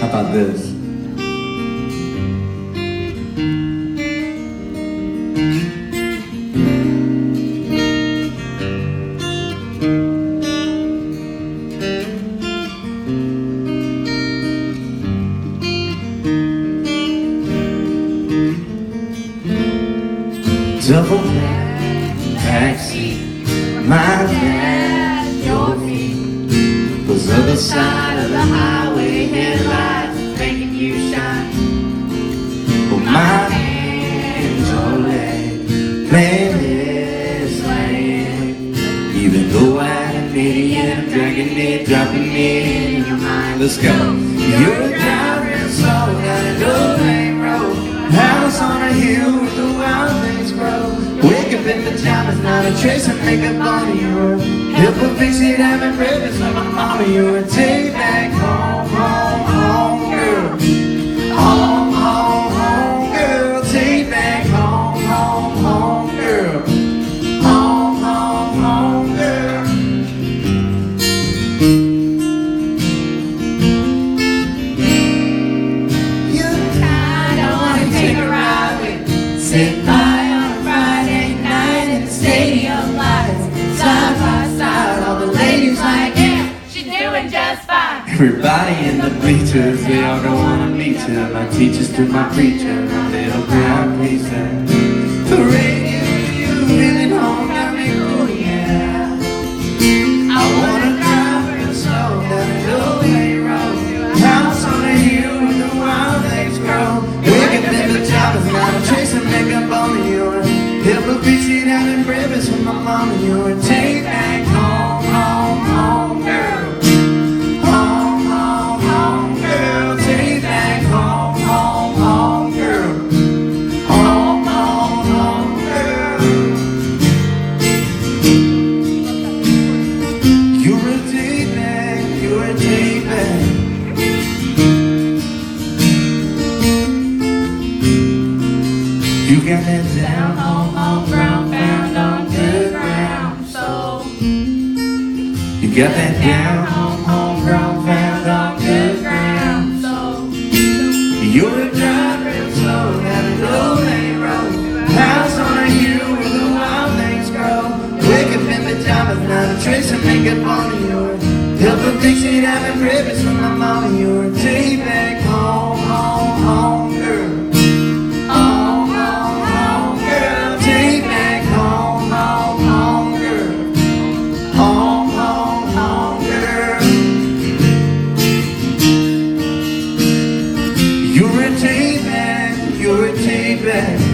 How about this? Double backseat, my dad, your feet was other side of the highway headlights making you shine. But my hands are laid, playing this land. Even though I'm an idiot, I'm dragging it, dropping it in your mind. Let's go. You're driving slow down an old lane road, house on a hill with the wild things grow. Wake up in pajamas, not a trace of makeup on you. Help her fix it, having breakfast with my mama. You're a take back home, home, home, girl. Home, home, home, girl. Take back home, home, home, girl. Home, home, home, girl. You're tired, I wanna take a ride with. Sit by stadium lights, side by side, all the ladies like, yeah, she's doing just fine. Everybody in the bleachers, they all don't wanna meet her. My teachers to my preacher, my little crowd pleaser. The radio, you living home got me cool, yeah. I wanna drive real slow down an old lane road, house on a hill where the wild things grow. Wake up in pajamas, not a trace of makeup on you. Help her fix it, having breakfast with my mama. You're a take back home, home, home, girl. Home, home, home, girl. Take back home, home, home, girl. Home, home, home, girl. You're a take back, you're a take back. You got that down home ground, found on good ground, so you got that down home ground, found on good ground, so you're a driver real slow down an old lane road, house on a hill where the wild things grow. Wake up in pajamas, not a trace of makeup on you. Help her fix it, having breakfast with my mama. You're a take back home, home, home, girl. You're a take back, you're a take back.